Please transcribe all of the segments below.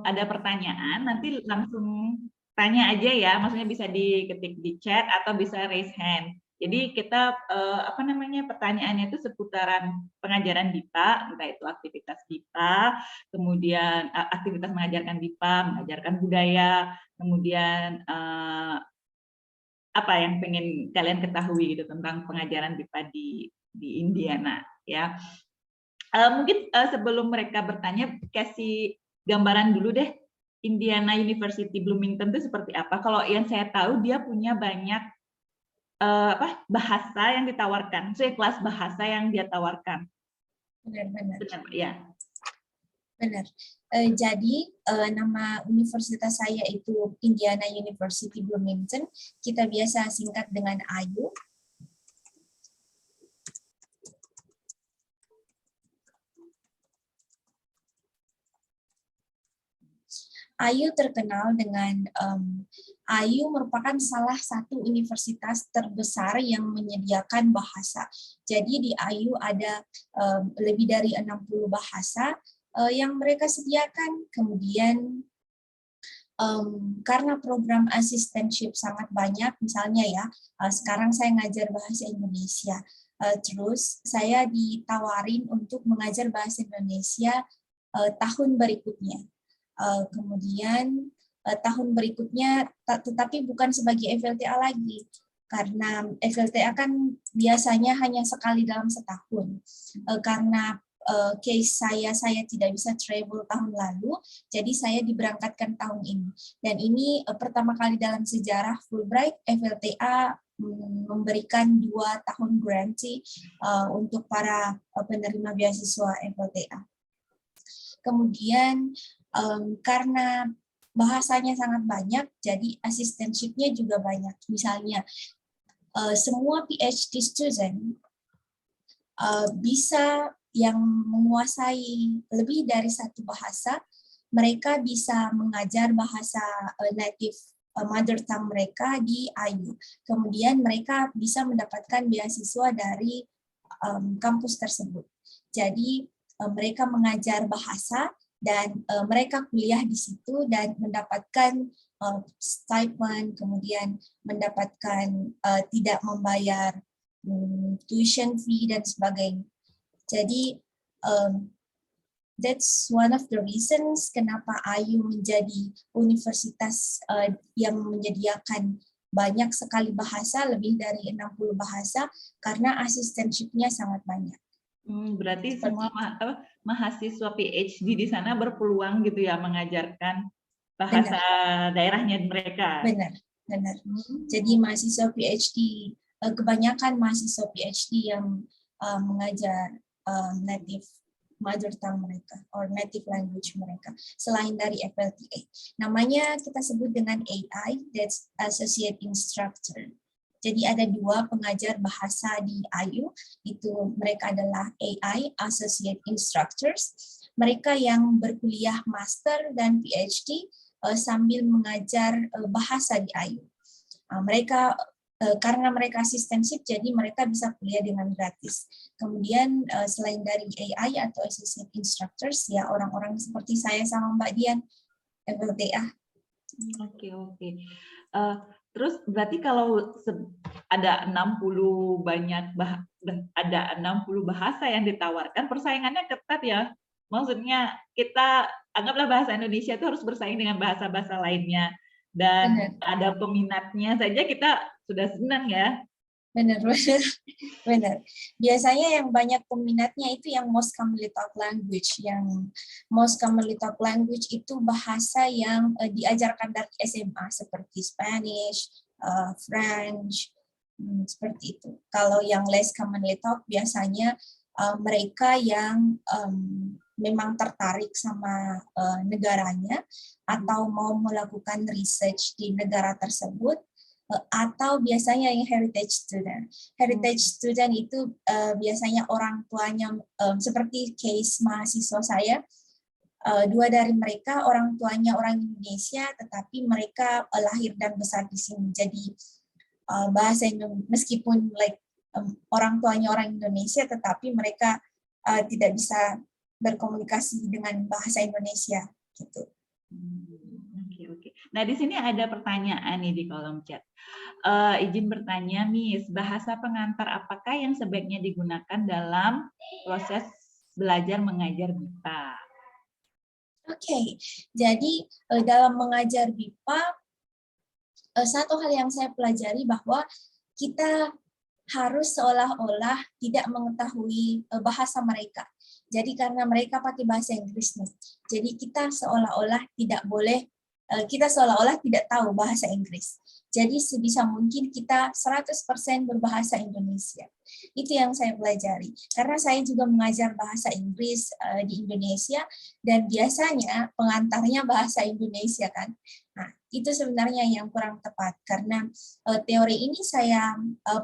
ada pertanyaan, nanti langsung tanya aja ya, maksudnya bisa diketik di chat atau bisa raise hand. Jadi kita, apa namanya, pertanyaannya itu seputaran pengajaran BIPA, entah itu aktivitas BIPA, kemudian aktivitas mengajarkan BIPA, mengajarkan budaya, kemudian apa yang pengen kalian ketahui gitu tentang pengajaran BIPA di Indiana ya. Mungkin sebelum mereka bertanya, kasih gambaran dulu deh, Indiana University Bloomington itu seperti apa. Kalau yang saya tahu dia punya banyak bahasa yang ditawarkan, kelas bahasa yang dia tawarkan. Benar-benar. Benar, ya. Benar. Jadi nama universitas saya itu Indiana University Bloomington. Kita biasa singkat dengan AYU. AYU terkenal dengan AYU merupakan salah satu universitas terbesar yang menyediakan bahasa. Jadi di AYU ada lebih dari 60 bahasa yang mereka sediakan. Kemudian karena program assistantship sangat banyak, misalnya ya, sekarang saya ngajar bahasa Indonesia, terus saya ditawarin untuk mengajar bahasa Indonesia tahun berikutnya. Kemudian tahun berikutnya, tetapi bukan sebagai FLTA lagi, karena FLTA kan biasanya hanya sekali dalam setahun. Karena case saya tidak bisa travel tahun lalu, jadi saya diberangkatkan tahun ini. Dan ini pertama kali dalam sejarah Fulbright, FLTA memberikan 2 tahun grantee untuk para penerima beasiswa FLTA. Kemudian karena bahasanya sangat banyak, jadi assistantship-nya juga banyak. Misalnya, semua PhD student bisa yang menguasai lebih dari 1 bahasa, mereka bisa mengajar bahasa native mother tongue mereka di AYU. Kemudian mereka bisa mendapatkan beasiswa dari kampus tersebut. Jadi mereka mengajar bahasa dan mereka kuliah di situ dan mendapatkan stipend, kemudian mendapatkan tidak membayar tuition fee dan sebagainya. Jadi that's one of the reasons kenapa AYU menjadi universitas yang menyediakan banyak sekali bahasa, lebih dari 60 bahasa, karena assistantship-nya sangat banyak. Berarti semua mahasiswa PhD di sana berpeluang gitu ya mengajarkan bahasa daerahnya mereka. Benar, benar. Jadi mahasiswa PhD, kebanyakan mahasiswa PhD yang mengajar native mother tongue mereka, or native language mereka, selain dari FLTA. Namanya kita sebut dengan AI, that's Associate Instructor. Jadi ada 2 pengajar bahasa di AYU, itu mereka adalah AI, Associate Instructors. Mereka yang berkuliah master dan PhD sambil mengajar bahasa di AYU. Mereka karena mereka assistantship, jadi mereka bisa kuliah dengan gratis. Kemudian selain dari AI atau Associate Instructors, ya orang-orang seperti saya sama Mbak Dian, FLTA. Oke. Terus berarti kalau ada 60 bahasa yang ditawarkan, persaingannya ketat ya. Maksudnya kita anggaplah bahasa Indonesia itu harus bersaing dengan bahasa-bahasa lainnya. Dan ada peminatnya saja kita sudah senang ya. Benar. Biasanya yang banyak peminatnya itu yang most commonly taught language. Yang most commonly taught language itu bahasa yang diajarkan dari SMA seperti Spanish, French, seperti itu. Kalau yang less commonly taught biasanya mereka yang memang tertarik sama negaranya atau mau melakukan research di negara tersebut, atau biasanya yang heritage student. Heritage student itu biasanya orang tuanya, seperti case mahasiswa saya, 2 dari mereka orang tuanya orang Indonesia, tetapi mereka lahir dan besar di sini. Jadi bahasa Indonesia, meskipun orang tuanya orang Indonesia, tetapi mereka tidak bisa berkomunikasi dengan bahasa Indonesia gitu. Nah, di sini ada pertanyaan nih di kolom chat. Izin bertanya, Miss, bahasa pengantar apakah yang sebaiknya digunakan dalam proses belajar mengajar BIPA? Oke, jadi dalam mengajar BIPA, satu hal yang saya pelajari bahwa kita harus seolah-olah tidak mengetahui bahasa mereka. Jadi karena mereka pakai bahasa Inggris nih, jadi kita seolah-olah tidak boleh, kita seolah-olah tidak tahu bahasa Inggris. Jadi sebisa mungkin kita 100% berbahasa Indonesia. Itu yang saya pelajari. Karena saya juga mengajar bahasa Inggris di Indonesia, dan biasanya pengantarnya bahasa Indonesia kan. Nah, itu sebenarnya yang kurang tepat, karena teori ini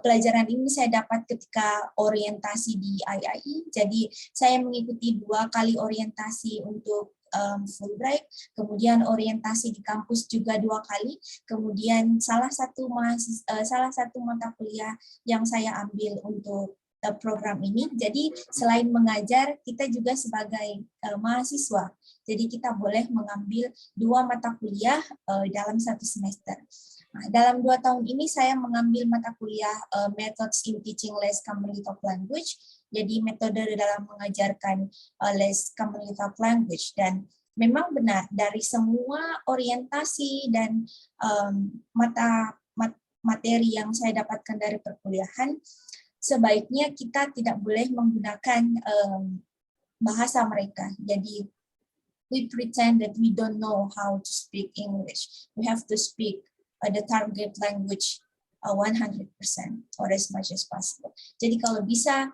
pelajaran ini saya dapat ketika orientasi di IAI. Jadi saya mengikuti 2 kali orientasi untuk Fulbright, kemudian orientasi di kampus juga 2 kali, kemudian salah satu mata kuliah yang saya ambil untuk program ini. Jadi selain mengajar, kita juga sebagai mahasiswa. Jadi kita boleh mengambil 2 mata kuliah dalam 1 semester. Nah, dalam 2 tahun ini saya mengambil mata kuliah Methods in Teaching Less Common Talk Language. Jadi metode dalam mengajarkan Less Common Talk Language. Dan memang benar dari semua orientasi dan materi yang saya dapatkan dari perkuliahan, sebaiknya kita tidak boleh menggunakan bahasa mereka. Jadi we pretend that we don't know how to speak English. We have to speak the target language 100% or as much as possible. Jadi kalau bisa,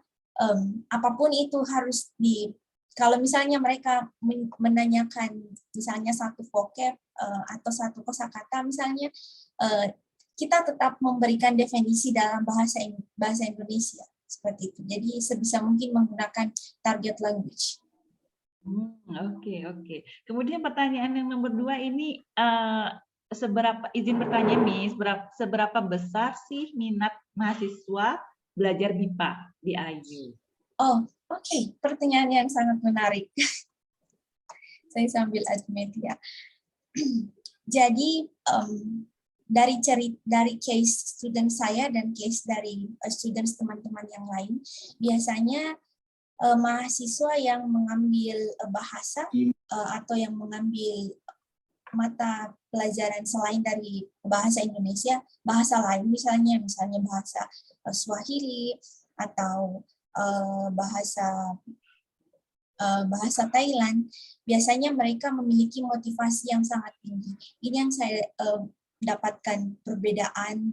apapun itu harus kalau misalnya mereka menanyakan misalnya satu vocab atau satu kosakata misalnya, kita tetap memberikan definisi dalam bahasa Indonesia seperti itu. Jadi sebisa mungkin menggunakan target language. Oke. Kemudian pertanyaan yang nomor 2 ini, izin bertanya, Miss, seberapa besar sih minat mahasiswa belajar BIPA di IU? Oh, oke. Pertanyaan yang sangat menarik. Saya sambil admit ya. Jadi dari case student saya dan case dari students teman-teman yang lain, biasanya mahasiswa yang mengambil bahasa atau yang mengambil mata pelajaran selain dari bahasa Indonesia, bahasa lain misalnya bahasa Swahili atau bahasa Thailand, biasanya mereka memiliki motivasi yang sangat tinggi. Ini yang saya dapatkan perbedaan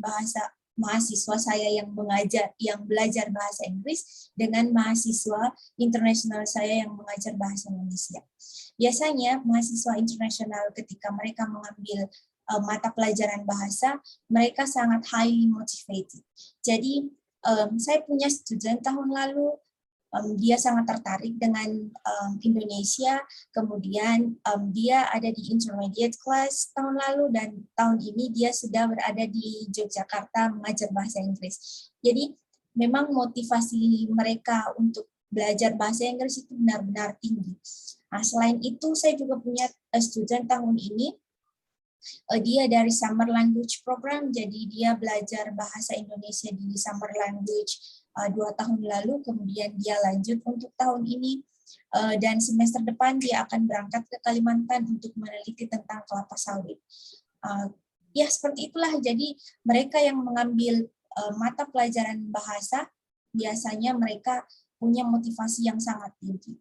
mahasiswa saya yang belajar bahasa Inggris dengan mahasiswa internasional saya yang mengajar bahasa Indonesia. Biasanya mahasiswa internasional ketika mereka mengambil mata pelajaran bahasa, mereka sangat highly motivated. Jadi saya punya student tahun lalu, dia sangat tertarik dengan Indonesia, kemudian dia ada di intermediate class tahun lalu, dan tahun ini dia sudah berada di Yogyakarta mengajar bahasa Inggris. Jadi memang motivasi mereka untuk belajar bahasa Inggris itu benar-benar tinggi. Nah, selain itu saya juga punya student tahun ini, dia dari Summer Language Program, jadi dia belajar bahasa Indonesia di Summer Language 2 tahun lalu, kemudian dia lanjut untuk tahun ini, dan semester depan dia akan berangkat ke Kalimantan untuk meneliti tentang kelapa sawit. Ya seperti itulah, jadi mereka yang mengambil mata pelajaran bahasa, biasanya mereka punya motivasi yang sangat tinggi.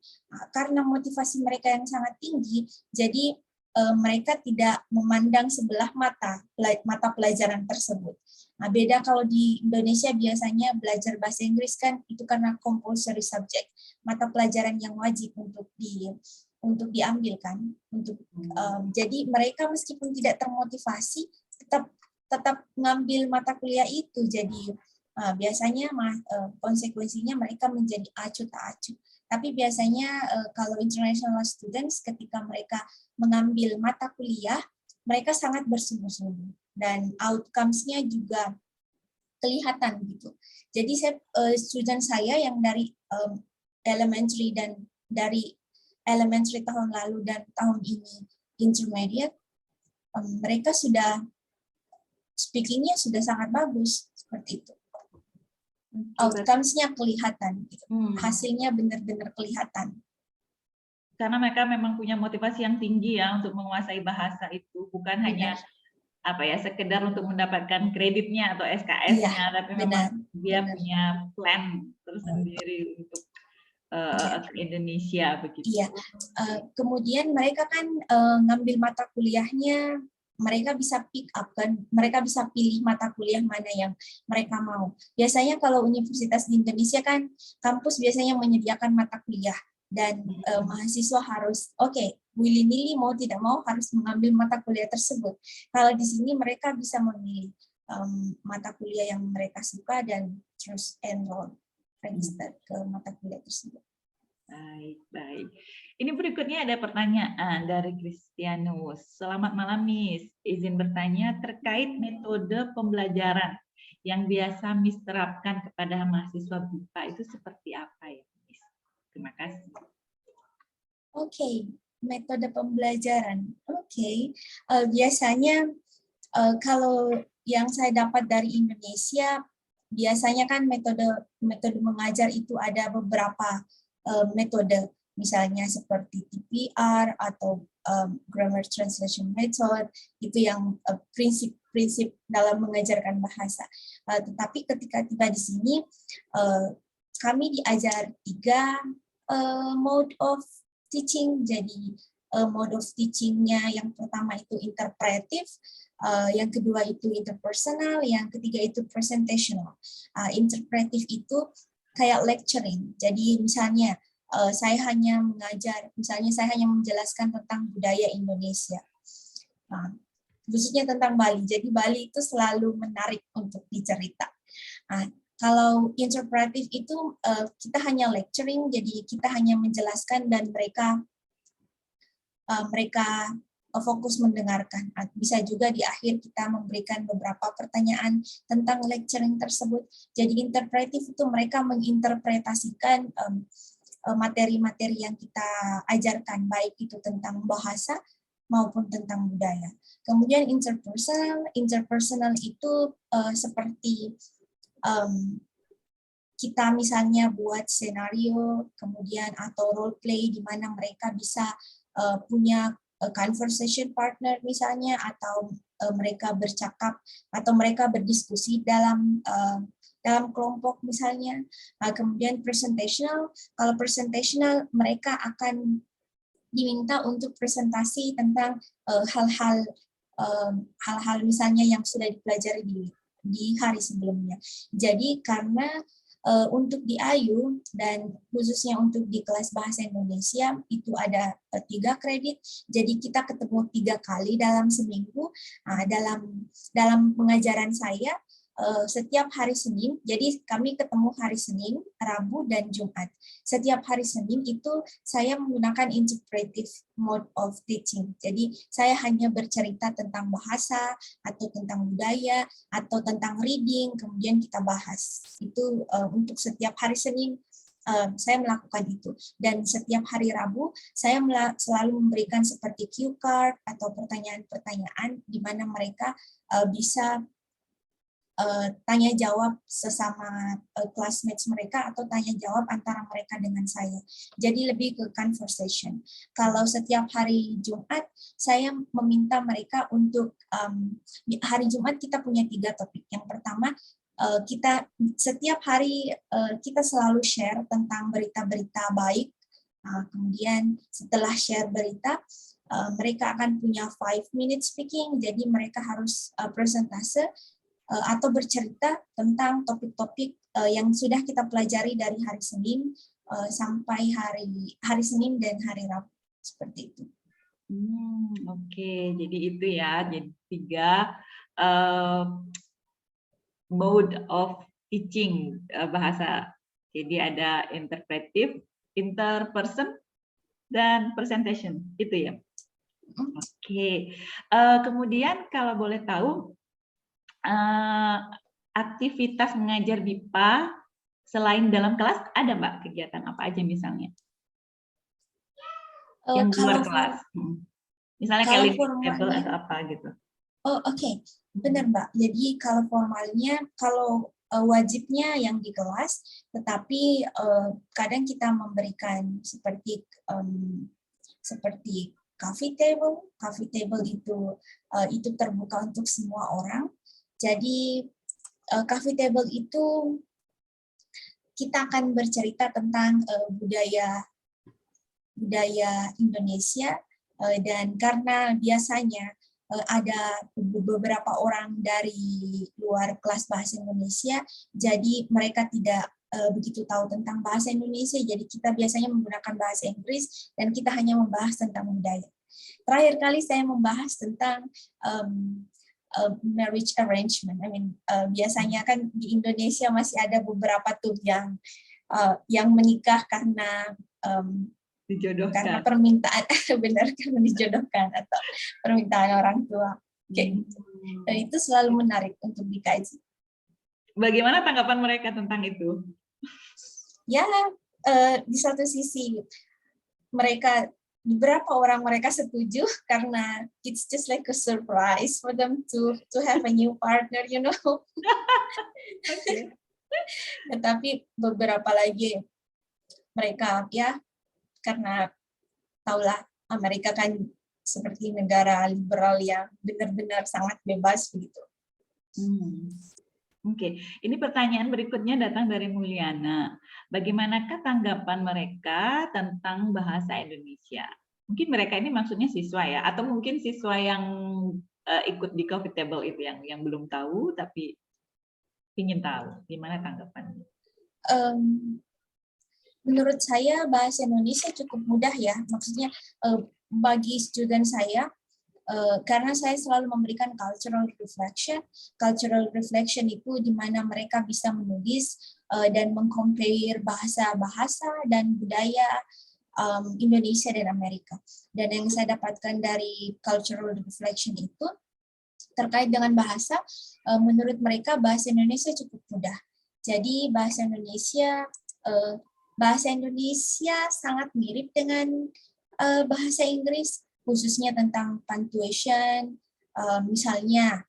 Karena motivasi mereka yang sangat tinggi, jadi mereka tidak memandang sebelah mata pelajaran tersebut. Nah, beda kalau di Indonesia biasanya belajar bahasa Inggris kan itu karena compulsory subject, mata pelajaran yang wajib untuk diambil kan. Jadi mereka meskipun tidak termotivasi tetap mengambil mata kuliah itu. Jadi biasanya konsekuensinya mereka menjadi acuh tak acuh. Tapi biasanya kalau international students ketika mereka mengambil mata kuliah, mereka sangat bersungguh-sungguh dan outcomes-nya juga kelihatan gitu. Jadi student saya yang dari elementary dan dari elementary tahun lalu dan tahun ini intermediate, mereka sudah speakingnya sudah sangat bagus seperti itu. Outcomes-nya kelihatan, gitu. Hasilnya benar-benar kelihatan. Karena mereka memang punya motivasi yang tinggi ya untuk menguasai bahasa itu, bukan hanya apa ya sekedar untuk mendapatkan kreditnya atau SKS-nya, tapi memang dia punya plan tersendiri untuk Indonesia begitu. Iya. Kemudian mereka kan ngambil mata kuliahnya, mereka bisa pick up kan, mereka bisa pilih mata kuliah mana yang mereka mau. Biasanya kalau universitas di Indonesia kan kampus biasanya menyediakan mata kuliah dan mahasiswa harus willy-nilly mau tidak mau harus mengambil mata kuliah tersebut. Kalau di sini mereka bisa memilih mata kuliah yang mereka suka dan terus enroll, register ke mata kuliah tersebut. Baik. Ini berikutnya ada pertanyaan dari Kristianus. Selamat malam, Miss. Izin bertanya terkait metode pembelajaran yang biasa Miss terapkan kepada mahasiswa BIPA itu seperti apa ya, Miss? Terima kasih. Metode pembelajaran. Biasanya kalau yang saya dapat dari Indonesia, biasanya kan metode mengajar itu ada beberapa metode, misalnya seperti TPR atau Grammar Translation Method, itu yang prinsip-prinsip dalam mengajarkan bahasa. Tetapi ketika tiba di sini, kami diajar 3 mode of teaching. Jadi mode of teaching-nya yang pertama itu interpretive, yang kedua itu interpersonal, yang ketiga itu presentational. Interpretive itu kayak lecturing. Jadi misalnya saya hanya menjelaskan tentang budaya Indonesia, khususnya tentang Bali. Jadi Bali itu selalu menarik untuk dicerita. Kalau interpretive itu kita hanya lecturing, jadi kita hanya menjelaskan dan mereka fokus mendengarkan. Bisa juga di akhir kita memberikan beberapa pertanyaan tentang lecturing tersebut. Jadi interpretive itu mereka menginterpretasikan materi-materi yang kita ajarkan, baik itu tentang bahasa maupun tentang budaya. Kemudian interpersonal itu seperti kita misalnya buat skenario, kemudian atau role play di mana mereka bisa punya conversation partner misalnya, atau mereka bercakap atau mereka berdiskusi dalam kelompok misalnya. Kemudian presentational, kalau presentational mereka akan diminta untuk presentasi tentang hal-hal misalnya yang sudah dipelajari di hari sebelumnya. Jadi karena untuk di AYU dan khususnya untuk di kelas bahasa Indonesia itu ada 3 kredit, jadi kita ketemu 3 kali dalam seminggu. Dalam pengajaran saya setiap hari Senin, jadi kami ketemu hari Senin, Rabu, dan Jumat. Setiap hari Senin itu saya menggunakan interpretive mode of teaching. Jadi saya hanya bercerita tentang bahasa, atau tentang budaya, atau tentang reading, kemudian kita bahas. Itu untuk setiap hari Senin saya melakukan itu. Dan setiap hari Rabu saya selalu memberikan seperti cue card atau pertanyaan-pertanyaan di mana mereka bisa tanya jawab sesama classmates mereka atau tanya jawab antara mereka dengan saya. Jadi lebih ke conversation. Kalau setiap hari Jumat saya meminta mereka untuk hari Jumat kita punya 3 topik. Yang pertama kita setiap hari kita selalu share tentang berita-berita baik. Kemudian setelah share berita mereka akan punya 5 minutes speaking. Jadi mereka harus presentase atau bercerita tentang topik-topik yang sudah kita pelajari dari hari Senin sampai hari Senin dan hari Rabu, seperti itu. Oke, jadi itu ya, jadi 3 mode of teaching bahasa. Jadi ada interpretive, interperson, dan presentation, itu ya. Oke, kemudian kalau boleh tahu aktivitas mengajar BIPA selain dalam kelas ada Mbak kegiatan apa aja misalnya? Yang di luar kelas. Misalnya kayak Kalau limit table formalnya, atau apa gitu. oh oke, benar Mbak. Jadi kalau formalnya, kalau wajibnya yang di kelas, tetapi kadang kita memberikan seperti seperti coffee table. Coffee table itu terbuka untuk semua orang. Jadi coffee table itu kita akan bercerita tentang budaya Indonesia, dan karena biasanya ada beberapa orang dari luar kelas bahasa Indonesia, jadi mereka tidak begitu tahu tentang bahasa Indonesia, jadi kita biasanya menggunakan bahasa Inggris dan kita hanya membahas tentang budaya. Terakhir kali saya membahas tentang marriage arrangement. Biasanya kan di Indonesia masih ada beberapa tuh yang menikah karena Dijodohkan. permintaan benar, karena dijodohkan atau permintaan orang tua kayak gitu. Dan itu selalu menarik untuk dikaji. Bagaimana tanggapan mereka tentang itu? Ya, di satu sisi beberapa orang mereka setuju karena it's just like a surprise for them to have a new partner, you know. Okay. Tetapi beberapa lagi mereka ya, karena taulah Amerika kan seperti negara liberal yang benar-benar sangat bebas begitu. Oke, ini pertanyaan berikutnya datang dari Mulyana. Bagaimanakah tanggapan mereka tentang bahasa Indonesia? Mungkin mereka ini maksudnya siswa ya, atau mungkin siswa yang ikut di coffee table itu yang belum tahu tapi ingin tahu gimana tanggapannya. Menurut saya bahasa Indonesia cukup mudah ya, maksudnya bagi student saya, karena saya selalu memberikan cultural reflection. Cultural reflection itu di mana mereka bisa menulis dan meng-compare bahasa-bahasa dan budaya Indonesia dan Amerika. Dan yang saya dapatkan dari cultural reflection itu terkait dengan bahasa, menurut mereka bahasa Indonesia cukup mudah. Jadi bahasa Indonesia sangat mirip dengan bahasa Inggris, khususnya tentang punctuation. Misalnya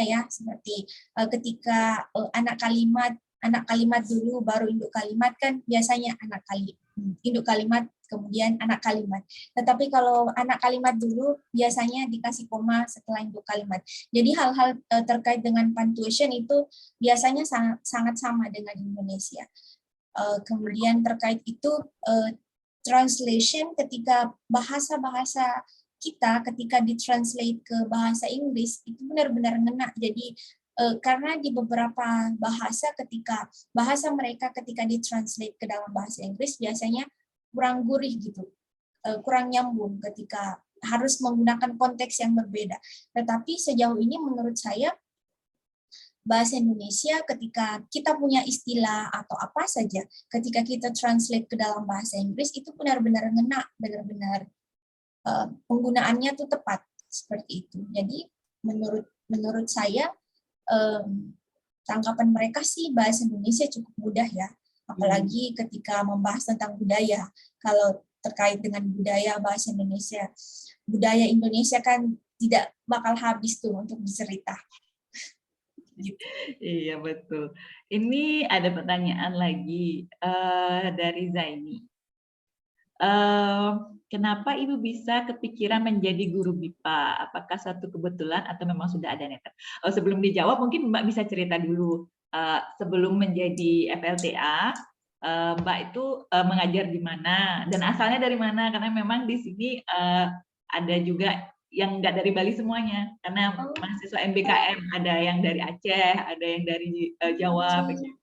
ya, seperti ketika anak kalimat dulu baru induk kalimat, kan biasanya induk kalimat kemudian anak kalimat. Tetapi kalau anak kalimat dulu biasanya dikasih koma setelah induk kalimat. Jadi hal-hal terkait dengan punctuation itu biasanya sangat sama dengan Indonesia. Kemudian terkait itu translation, ketika bahasa-bahasa kita ketika ditranslate ke bahasa Inggris itu benar-benar ngena. Jadi karena di beberapa bahasa mereka ketika ditranslate ke dalam bahasa Inggris biasanya kurang gurih gitu, kurang nyambung ketika harus menggunakan konteks yang berbeda. Tetapi sejauh ini menurut saya bahasa Indonesia ketika kita punya istilah atau apa saja, ketika kita translate ke dalam bahasa Inggris itu benar-benar ngena, benar-benar penggunaannya tuh tepat seperti itu. Jadi menurut saya tanggapan mereka sih bahasa Indonesia cukup mudah ya, apalagi ketika membahas tentang budaya. Kalau terkait dengan bahasa Indonesia, budaya Indonesia kan tidak bakal habis tuh untuk dicerita. Gitu. Iya betul. Ini ada pertanyaan lagi dari Zaini. Kenapa Ibu bisa kepikiran menjadi guru BIPA? Apakah satu kebetulan atau memang sudah ada nekat? Sebelum dijawab mungkin Mbak bisa cerita dulu. Sebelum menjadi FLTA, Mbak itu mengajar di mana dan asalnya dari mana? Karena memang di sini ada juga yang nggak dari Bali semuanya, karena mahasiswa MBKM ada yang dari Aceh, ada yang dari Jawa, begitu.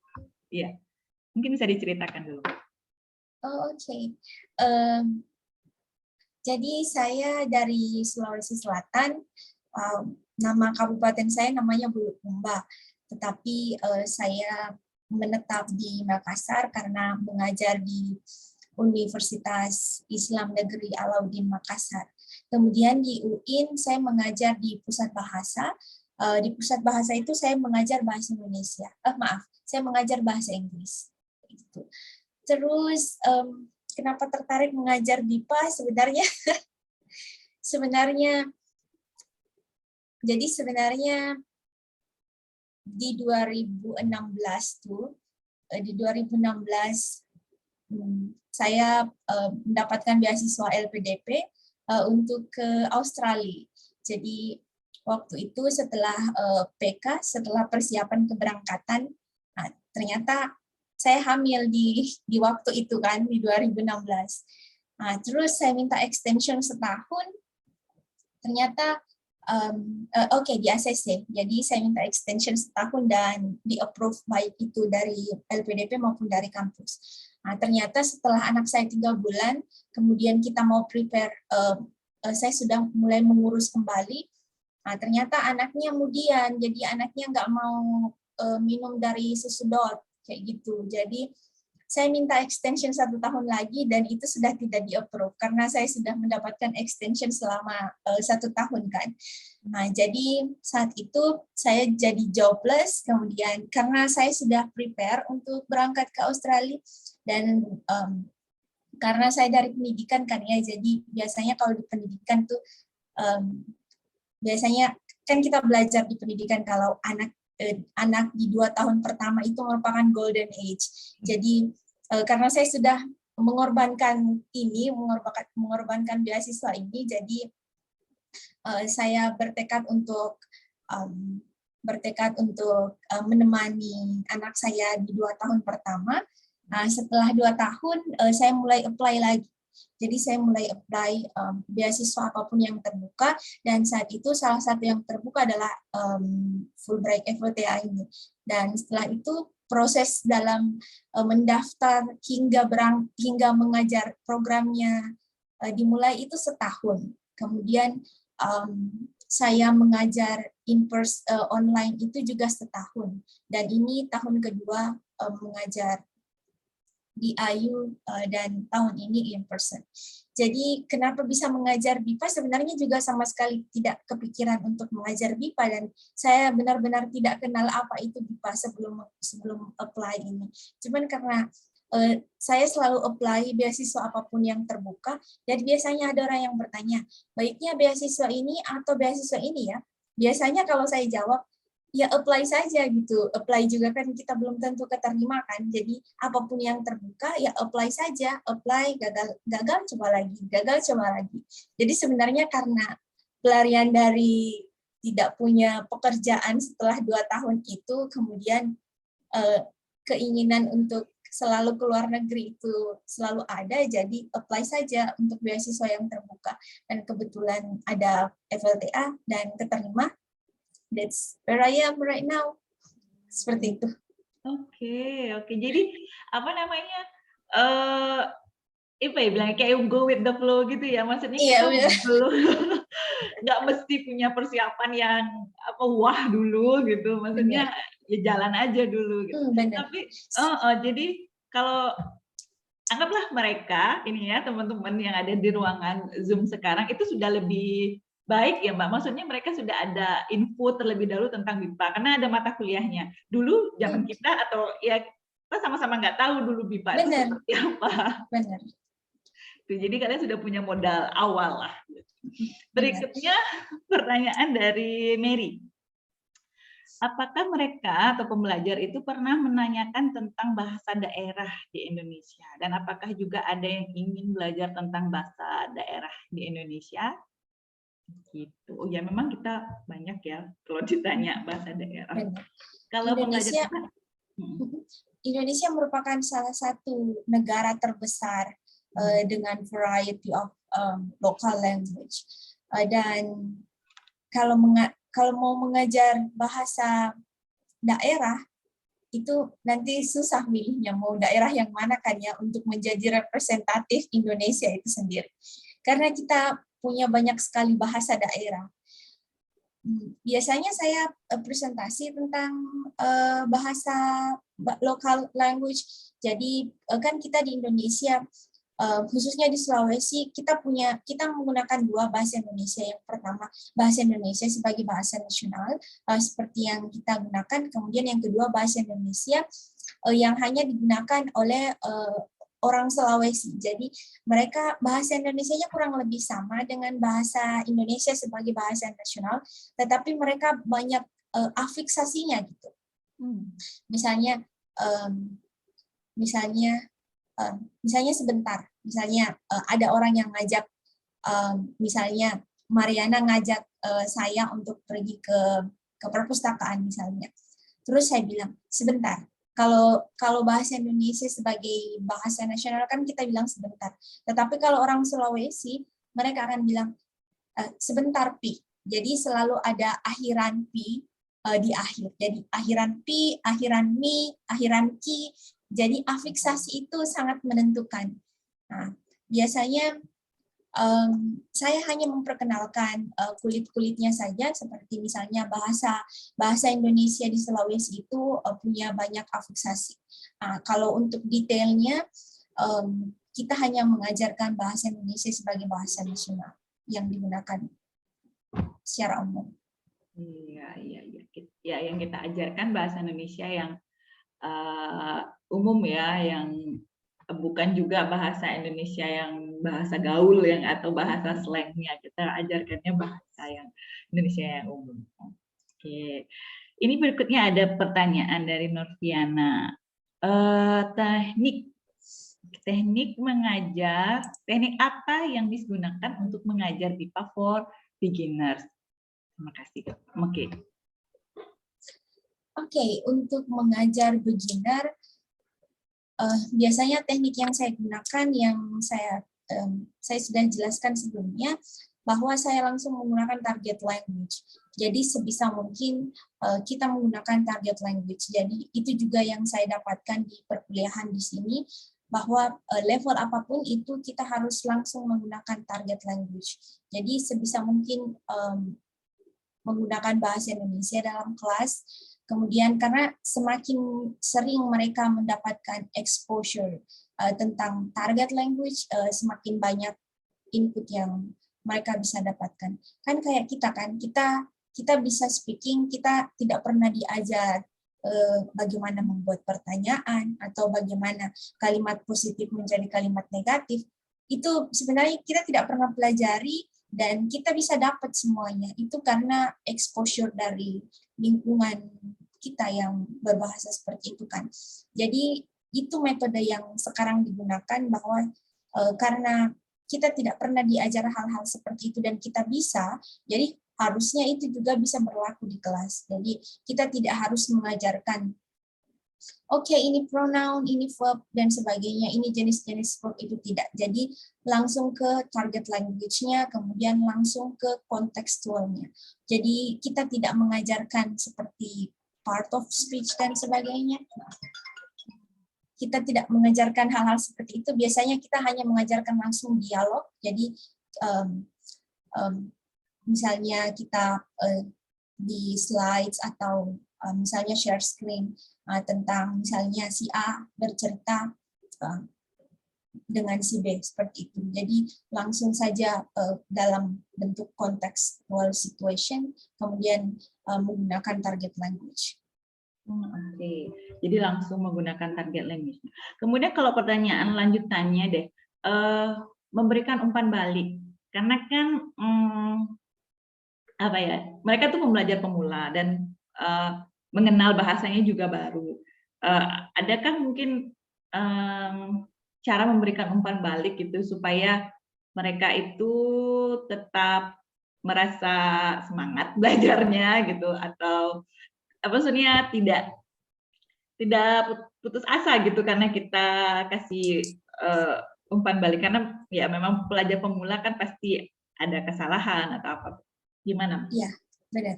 Iya, mungkin bisa diceritakan dulu. Oke. Jadi saya dari Sulawesi Selatan. Nama kabupaten saya namanya Bulukumba, tetapi saya menetap di Makassar karena mengajar di Universitas Islam Negeri Alauddin Makassar. Kemudian di UIN saya mengajar di pusat bahasa. Di pusat bahasa itu saya mengajar bahasa Indonesia. Saya mengajar bahasa Inggris. Gitu. Terus kenapa tertarik mengajar BIPA sebenarnya? sebenarnya di 2016 tuh, di 2016 saya mendapatkan beasiswa LPDP untuk ke Australia. Jadi waktu itu setelah PK, setelah persiapan keberangkatan, ternyata saya hamil di waktu itu kan, di 2016. Terus saya minta extension setahun, ternyata di ACC. Jadi saya minta extension setahun dan di-approve baik itu dari LPDP maupun dari kampus. Ternyata setelah anak saya 3 bulan, kemudian kita mau prepare, saya sudah mulai mengurus kembali. Ternyata anaknya kemudian, jadi anaknya nggak mau minum dari susu DOT, kayak gitu. Jadi saya minta extension 1 tahun lagi dan itu sudah tidak di-approve karena saya sudah mendapatkan extension selama 1 tahun kan. Jadi saat itu saya jadi jobless, kemudian karena saya sudah prepare untuk berangkat ke Australia dan karena saya dari pendidikan kan ya, jadi biasanya kalau di pendidikan tuh biasanya kan kita belajar di pendidikan kalau anak di 2 tahun pertama itu merupakan golden age. Jadi karena saya sudah mengorbankan beasiswa ini, jadi saya bertekad untuk menemani anak saya di 2 tahun pertama. Setelah 2 tahun saya mulai apply lagi. Jadi saya mulai apply beasiswa apapun yang terbuka, dan saat itu salah satu yang terbuka adalah Fulbright FLTA ini. Dan setelah itu proses dalam mendaftar hingga mengajar programnya dimulai itu setahun. Kemudian saya mengajar online itu juga setahun. Dan ini tahun kedua mengajar di IU dan tahun ini in person. Jadi kenapa bisa mengajar BIPA? Sebenarnya juga sama sekali tidak kepikiran untuk mengajar BIPA, dan saya benar-benar tidak kenal apa itu BIPA sebelum apply ini. Cuman karena saya selalu apply beasiswa apapun yang terbuka, dan biasanya ada orang yang bertanya, baiknya beasiswa ini atau beasiswa ini ya? Biasanya kalau saya jawab, ya apply saja gitu. Apply juga kan kita belum tentu keterima kan. Jadi apapun yang terbuka ya apply saja. Apply, gagal coba lagi, gagal coba lagi. Jadi sebenarnya karena pelarian dari tidak punya pekerjaan setelah 2 tahun itu, kemudian keinginan untuk selalu keluar negeri itu selalu ada, jadi apply saja untuk beasiswa yang terbuka. Dan kebetulan ada FLTA dan keterima. That's where I am right now. Seperti itu. Oke. Jadi apa namanya? Bilangnya kayak go with the flow gitu ya. Maksudnya kita belum nggak mesti punya persiapan yang wah dulu gitu. Maksudnya ya jalan aja dulu gitu. Tapi jadi kalau anggaplah mereka ini ya, teman-teman yang ada di ruangan Zoom sekarang itu sudah lebih baik ya Mbak, maksudnya mereka sudah ada info terlebih dahulu tentang BIPA, karena ada mata kuliahnya. Dulu zaman kita atau ya kita sama-sama nggak tahu dulu BIPA itu seperti apa. Benar. Jadi kalian sudah punya modal awal lah. Berikutnya pertanyaan dari Mary. Apakah mereka atau pembelajar itu pernah menanyakan tentang bahasa daerah di Indonesia? Dan apakah juga ada yang ingin belajar tentang bahasa daerah di Indonesia? Gitu. Oh ya, memang kita banyak ya kalau ditanya bahasa daerah. Kalau Indonesia merupakan salah satu negara terbesar dengan variety of local language. Dan kalau mau mengajar bahasa daerah itu nanti susah milihnya mau daerah yang mana kan ya untuk menjadi representatif Indonesia itu sendiri. Karena kita punya banyak sekali bahasa daerah. Biasanya saya presentasi tentang bahasa local language. Jadi kan kita di Indonesia, khususnya di Sulawesi, kita menggunakan 2 bahasa Indonesia. Yang pertama bahasa Indonesia sebagai bahasa nasional seperti yang kita gunakan. Kemudian yang kedua bahasa Indonesia yang hanya digunakan oleh orang Sulawesi. Jadi mereka bahasa Indonesianya kurang lebih sama dengan bahasa Indonesia sebagai bahasa nasional, tetapi mereka banyak afiksasinya gitu. Misalnya misalnya sebentar, misalnya ada orang yang ngajak, misalnya Mariana ngajak saya untuk pergi ke perpustakaan misalnya. Terus saya bilang, sebentar. Kalau bahasa Indonesia sebagai bahasa nasional kan kita bilang sebentar. Tetapi kalau orang Sulawesi, mereka akan bilang sebentar pi. Jadi selalu ada akhiran pi di akhir. Jadi akhiran pi, akhiran mi, akhiran ki. Jadi afiksasi itu sangat menentukan. Nah, biasanya saya hanya memperkenalkan kulit-kulitnya saja, seperti misalnya bahasa Indonesia di Sulawesi itu punya banyak afiksasi. Kalau untuk detailnya, kita hanya mengajarkan bahasa Indonesia sebagai bahasa nasional yang digunakan secara umum. Iya. Ya, yang kita ajarkan bahasa Indonesia yang umum ya, yang bukan juga bahasa Indonesia yang bahasa gaul yang atau bahasa slangnya. Kita ajarkannya bahasa yang Indonesia yang umum. Oke. Ini berikutnya ada pertanyaan dari Nurfiana. Teknik apa yang digunakan untuk mengajar BIPA for beginners? Terima kasih. Oke, untuk mengajar beginner, biasanya teknik yang saya gunakan yang saya sudah jelaskan sebelumnya, bahwa saya langsung menggunakan target language. Jadi sebisa mungkin kita menggunakan target language. Jadi itu juga yang saya dapatkan di perkuliahan di sini, bahwa level apapun itu kita harus langsung menggunakan target language. Jadi sebisa mungkin menggunakan bahasa Indonesia dalam kelas. Kemudian karena semakin sering mereka mendapatkan exposure tentang target language, semakin banyak input yang mereka bisa dapatkan. Kan kayak kita kan, kita bisa speaking, kita tidak pernah diajar bagaimana membuat pertanyaan atau bagaimana kalimat positif menjadi kalimat negatif. Itu sebenarnya kita tidak pernah pelajari dan kita bisa dapat semuanya. Itu karena exposure dari lingkungan kita yang berbahasa seperti itu kan. Jadi itu metode yang sekarang digunakan, bahwa karena kita tidak pernah diajar hal-hal seperti itu dan kita bisa, jadi harusnya itu juga bisa berlaku di kelas. Jadi kita tidak harus mengajarkan, oke, ini pronoun, ini verb, dan sebagainya, ini jenis-jenis verb, itu tidak. Jadi langsung ke target language-nya, kemudian langsung ke kontekstualnya. Jadi kita tidak mengajarkan seperti part of speech dan sebagainya. Kita tidak mengajarkan hal-hal seperti itu. Biasanya kita hanya mengajarkan langsung dialog. Jadi misalnya kita di slides atau misalnya share screen tentang misalnya si A bercerita dengan si B seperti itu. Jadi langsung saja dalam bentuk contextual situation, kemudian menggunakan target language. Oke, jadi langsung menggunakan target language. Kemudian kalau pertanyaan lanjutannya deh, memberikan umpan balik, karena kan apa ya, mereka tuh pembelajar pemula dan mengenal bahasanya juga baru. Adakah mungkin cara memberikan umpan balik gitu supaya mereka itu tetap merasa semangat belajarnya gitu, atau apa maksudnya tidak putus asa gitu karena kita kasih umpan balik, karena ya memang pelajar pemula kan pasti ada kesalahan atau apa, gimana? Iya, benar.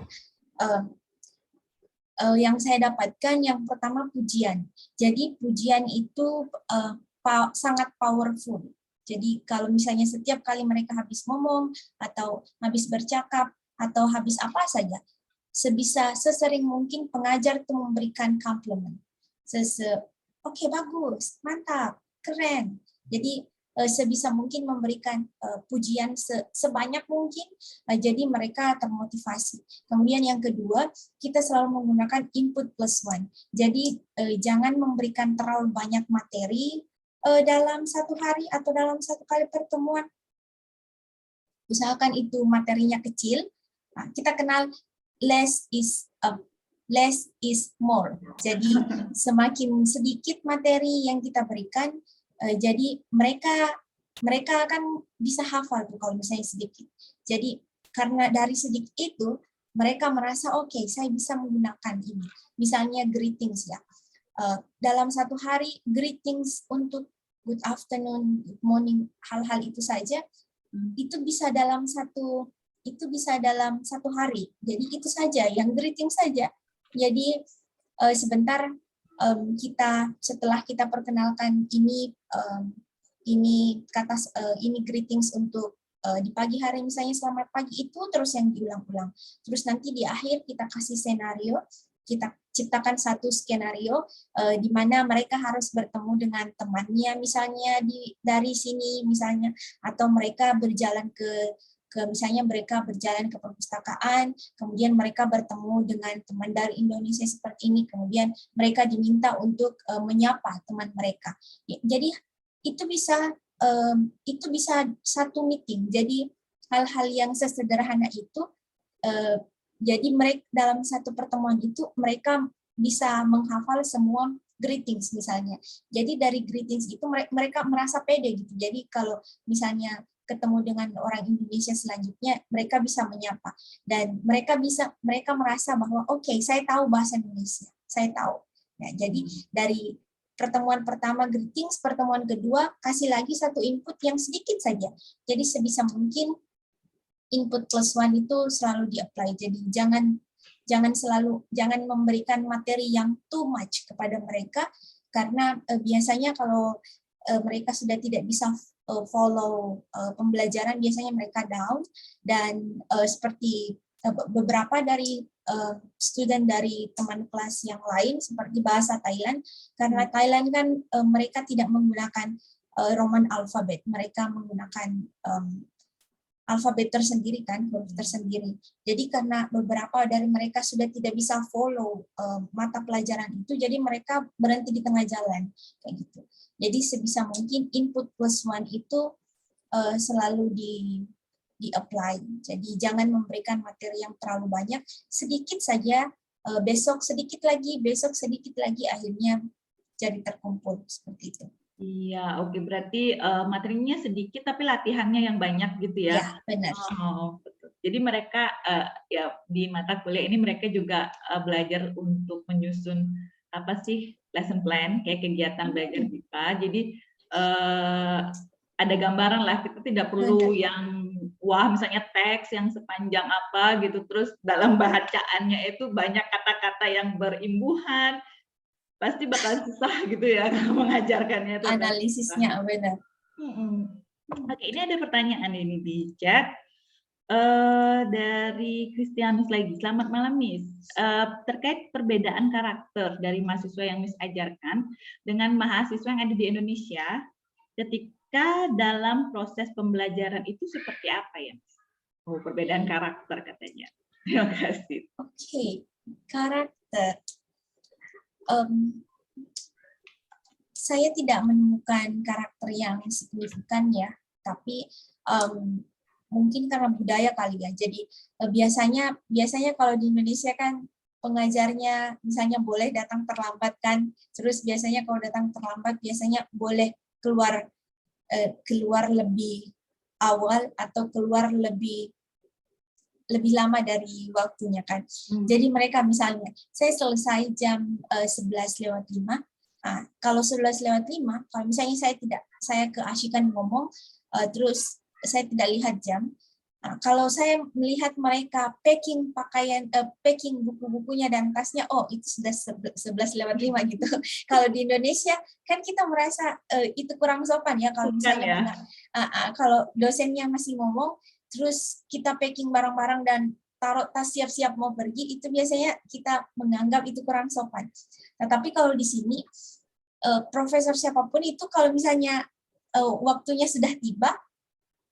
Yang saya dapatkan yang pertama pujian. Jadi pujian itu sangat powerful. Jadi kalau misalnya setiap kali mereka habis ngomong atau habis bercakap atau habis apa saja, sesering mungkin pengajar itu memberikan komplimen. Oke, bagus, mantap, keren. Jadi sebisa mungkin memberikan pujian sebanyak mungkin, jadi mereka termotivasi. Kemudian yang kedua, kita selalu menggunakan input plus one. Jadi jangan memberikan terlalu banyak materi dalam satu hari atau dalam satu kali pertemuan, misalkan itu materinya kecil, kita kenal less is more. Jadi semakin sedikit materi yang kita berikan, jadi mereka akan bisa hafal tuh kalau misalnya sedikit. Jadi karena dari sedikit itu mereka merasa oke, saya bisa menggunakan ini. Misalnya greetings ya. Dalam satu hari greetings untuk good afternoon, good morning, hal-hal itu saja itu bisa dalam satu hari. Jadi itu saja, yang greeting saja. Jadi sebentar setelah kita perkenalkan ini greetings untuk di pagi hari misalnya selamat pagi, itu terus yang diulang-ulang. Terus nanti di akhir kita kasih senario, kita ciptakan satu skenario di mana mereka harus bertemu dengan temannya misalnya dari sini misalnya, atau mereka berjalan ke misalnya mereka berjalan ke perpustakaan, kemudian mereka bertemu dengan teman dari Indonesia seperti ini, kemudian mereka diminta untuk menyapa teman mereka. Jadi itu bisa satu meeting. Jadi hal-hal yang sesederhana itu, jadi mereka dalam satu pertemuan itu mereka bisa menghafal semua greetings misalnya. Jadi dari greetings itu mereka merasa pede gitu. Jadi kalau misalnya ketemu dengan orang Indonesia selanjutnya, mereka bisa menyapa dan mereka merasa bahwa oke, saya tahu bahasa Indonesia, saya tahu. Nah, jadi dari pertemuan pertama greetings, pertemuan kedua kasih lagi satu input yang sedikit saja. Jadi sebisa mungkin input plus one itu selalu di-apply. Jadi jangan memberikan materi yang too much kepada mereka, karena biasanya kalau mereka sudah tidak bisa follow pembelajaran, biasanya mereka down, dan seperti beberapa dari student dari teman kelas yang lain seperti bahasa Thailand, karena Thailand kan mereka tidak menggunakan Roman alphabet, mereka menggunakan alfabet tersendiri kan, huruf tersendiri. Jadi karena beberapa dari mereka sudah tidak bisa follow mata pelajaran itu, jadi mereka berhenti di tengah jalan kayak gitu. Jadi sebisa mungkin input plus one itu selalu di-apply. Jadi jangan memberikan materi yang terlalu banyak, sedikit saja, besok sedikit lagi, akhirnya jadi terkumpul seperti itu. Iya, oke. Berarti materinya sedikit tapi latihannya yang banyak gitu ya? Ya, benar. Oh, betul. Jadi mereka ya di mata kuliah ini mereka juga belajar untuk menyusun apa sih lesson plan, kayak kegiatan belajar BIPA. Jadi ada gambaran lah, kita tidak perlu yang wah misalnya teks yang sepanjang apa gitu, terus dalam bacaannya itu banyak kata-kata yang berimbuhan. Pasti bakal susah gitu ya mengajarkannya itu. Analisisnya benar. Oke, ini ada pertanyaan ini di chat dari Kristianus lagi. Selamat malam Miss. Terkait perbedaan karakter dari mahasiswa yang Miss ajarkan dengan mahasiswa yang ada di Indonesia, ketika dalam proses pembelajaran itu seperti apa ya Miss? Oh, perbedaan karakter katanya. Terima kasih. Oke, karakter. Saya tidak menemukan karakter yang signifikan ya, tapi mungkin karena budaya kali ya. Jadi biasanya kalau di Indonesia kan pengajarnya misalnya boleh datang terlambat kan, terus biasanya kalau datang terlambat biasanya boleh keluar lebih awal atau keluar lebih lama dari waktunya kan. Jadi mereka misalnya, saya selesai jam 11:05, kalau 11:05, kalau misalnya saya keasyikan ngomong, terus saya tidak lihat jam, kalau saya melihat mereka packing buku-bukunya dan tasnya, oh itu sudah 11:05 gitu. Kalau di Indonesia kan kita merasa itu kurang sopan ya, kalau misalnya kalau dosennya masih ngomong, terus kita packing barang-barang dan taruh tas siap-siap mau pergi, itu biasanya kita menganggap itu kurang sopan. Nah, tapi kalau di sini, profesor siapapun itu kalau misalnya waktunya sudah tiba,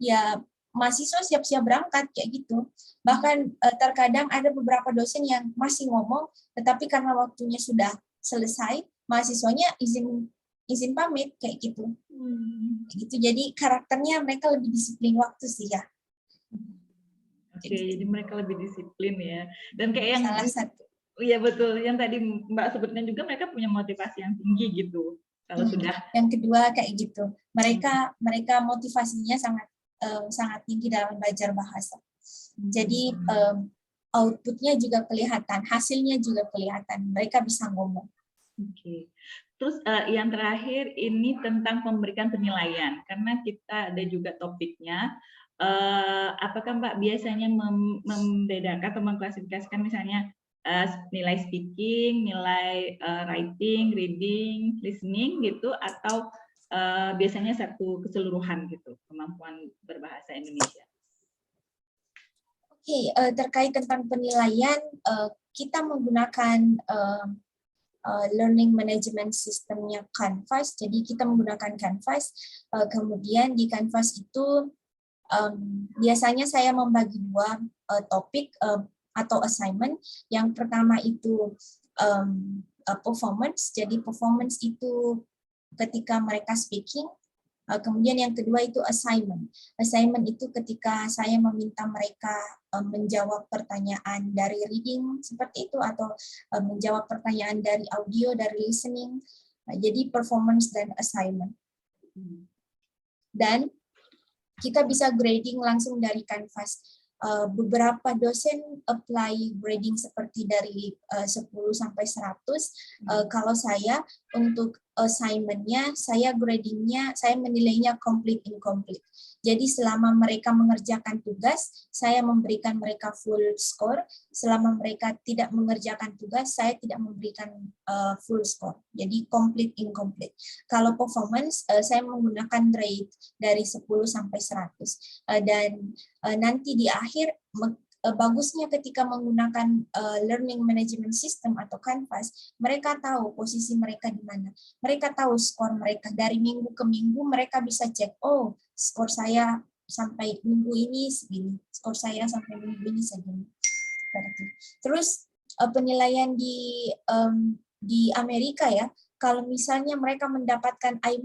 ya mahasiswa siap-siap berangkat kayak gitu. Bahkan terkadang ada beberapa dosen yang masih ngomong, tetapi karena waktunya sudah selesai, mahasiswanya izin izin pamit kayak gitu. Gitu. Jadi karakternya mereka lebih disiplin waktu sih ya. Oke, jadi mereka lebih disiplin ya. Dan kayak yang salah satu. Iya betul, yang tadi Mbak sebutkan juga mereka punya motivasi yang tinggi gitu. Kalau sudah. Yang kedua kayak gitu, mereka motivasinya sangat tinggi dalam belajar bahasa. Jadi outputnya juga kelihatan, hasilnya juga kelihatan. Mereka bisa ngomong. Oke. Terus yang terakhir ini tentang memberikan penilaian, karena kita ada juga topiknya. Apakah Mbak biasanya membedakan atau mengklasifikasikan misalnya nilai speaking, nilai writing, reading, listening gitu, atau biasanya satu keseluruhan gitu kemampuan berbahasa Indonesia? Oke, terkait tentang penilaian, kita menggunakan learning management systemnya Canvas. Jadi kita menggunakan Canvas. Kemudian di Canvas itu biasanya saya membagi dua topik atau assignment. Yang pertama itu performance. Jadi performance itu ketika mereka speaking. Kemudian yang kedua itu assignment. Assignment itu ketika saya meminta mereka menjawab pertanyaan dari reading seperti itu, atau menjawab pertanyaan dari audio, dari listening. Jadi performance dan assignment. Dan kita bisa grading langsung dari Canvas. Beberapa dosen apply grading seperti dari 10 sampai 100. Kalau saya untuk assignment-nya, saya gradingnya, saya menilainya complete incomplete. Jadi selama mereka mengerjakan tugas, saya memberikan mereka full score. Selama mereka tidak mengerjakan tugas, saya tidak memberikan full score. Jadi complete incomplete. Kalau performance, saya menggunakan grade dari 10 sampai 100. Dan nanti di akhir, bagusnya ketika menggunakan learning management system atau Canvas, mereka tahu posisi mereka di mana. Mereka tahu skor mereka dari minggu ke minggu. Mereka bisa cek, oh skor saya sampai minggu ini segini, skor saya sampai minggu ini segini. Terus penilaian di Amerika ya, kalau misalnya mereka mendapatkan A-,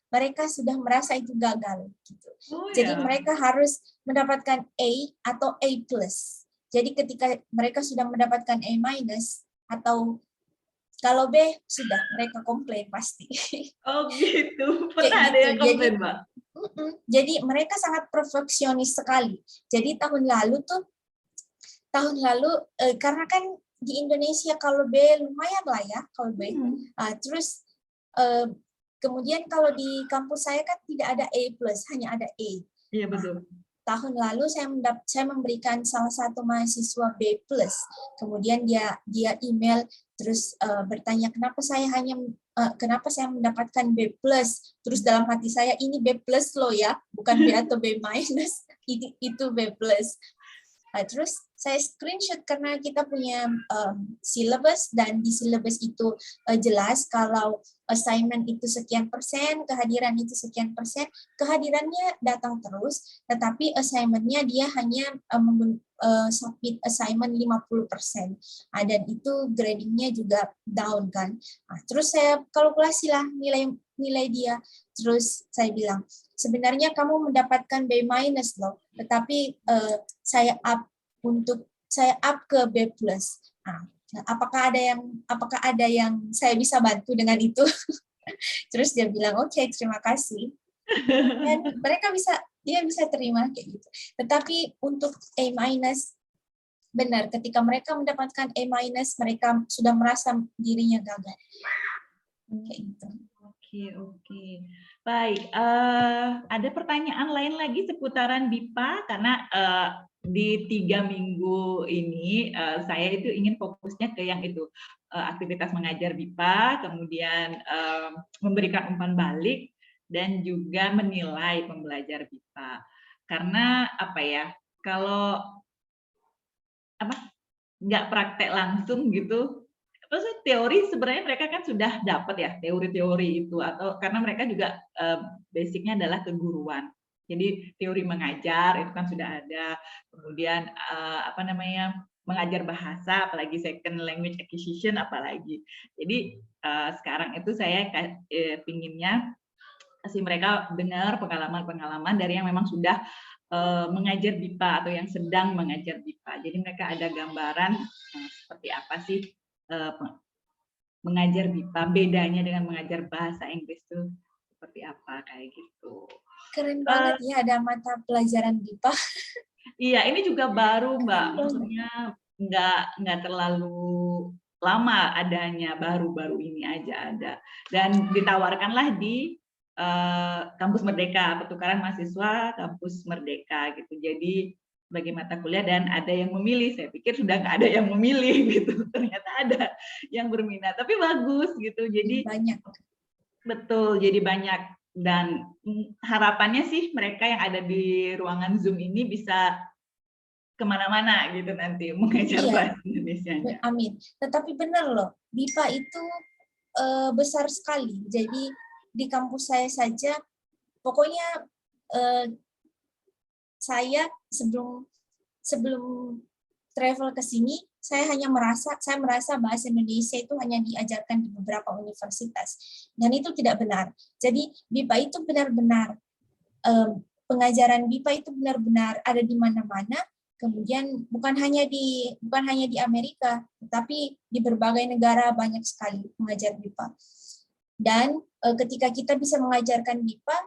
mereka sudah merasa itu gagal. Gitu. Jadi mereka harus mendapatkan A atau A+. Jadi ketika mereka sudah mendapatkan A- atau kalau B, sudah mereka komplain pasti. Oh gitu, pernah ada yang komplain, Mbak? Jadi mereka sangat perfeksionis sekali. Jadi tahun lalu karena kan di Indonesia kalau B lumayan lah ya, kalau B. Terus kemudian kalau di kampus saya kan tidak ada A+, hanya ada A. Iya betul. Tahun lalu saya memberikan salah satu mahasiswa B+. Kemudian dia email terus bertanya kenapa saya mendapatkan B+. Terus dalam hati saya ini B+ loh ya, bukan B atau B-, itu B+. Terus saya screenshot karena kita punya syllabus, dan di syllabus itu jelas kalau assignment itu sekian persen, kehadiran itu sekian persen, kehadirannya datang terus, tetapi assignment-nya dia hanya submit assignment 50%. Dan itu grading-nya juga down kan. Terus saya kalkulasi lah nilai dia. Terus saya bilang, sebenarnya kamu mendapatkan B- loh, tetapi saya up ke B+. Apakah ada yang saya bisa bantu dengan itu? Terus dia bilang, oke, terima kasih. Dan dia bisa terima kayak gitu. Tetapi untuk A-, benar, ketika mereka mendapatkan A-, mereka sudah merasa dirinya gagal. Kayak gitu. Oke. Baik, ada pertanyaan lain lagi seputaran BIPA, karena di 3 minggu ini saya itu ingin fokusnya ke yang itu, aktivitas mengajar BIPA, kemudian memberikan umpan balik, dan juga menilai pembelajar BIPA. Karena apa ya, kalau nggak praktek langsung gitu, terus teori sebenarnya mereka kan sudah dapat ya teori-teori itu, atau karena mereka juga basicnya adalah keguruan. Jadi teori mengajar itu kan sudah ada, kemudian mengajar bahasa, apalagi second language acquisition, apalagi. Jadi sekarang itu saya pinginnya kasih mereka dengar pengalaman-pengalaman dari yang memang sudah mengajar BIPA atau yang sedang mengajar BIPA. Jadi mereka ada gambaran seperti apa sih mengajar BIPA, bedanya dengan mengajar bahasa Inggris itu seperti apa, kayak gitu. Keren banget ya ada mata pelajaran BIPA. Iya, ini juga baru Mbak, maksudnya nggak terlalu lama adanya, baru-baru ini aja ada. Dan ditawarkanlah di Kampus Merdeka, pertukaran mahasiswa Kampus Merdeka gitu. Jadi bagi mata kuliah dan ada yang memilih. Saya pikir sudah nggak ada yang memilih gitu. Ternyata ada yang berminat. Tapi bagus gitu. Jadi banyak. Betul, jadi banyak. Dan harapannya sih mereka yang ada di ruangan Zoom ini bisa kemana-mana gitu nanti mengajar bahasa Indonesianya. Amin. Tetapi benar loh, BIPA itu besar sekali. Jadi di kampus saya saja, pokoknya saya sebelum travel ke sini, saya merasa bahasa Indonesia itu hanya diajarkan di beberapa universitas, dan itu tidak benar. Jadi BIPA itu benar-benar pengajaran BIPA itu benar-benar ada di mana-mana. Kemudian bukan hanya di Amerika, tetapi di berbagai negara banyak sekali mengajar BIPA. Dan ketika kita bisa mengajarkan BIPA,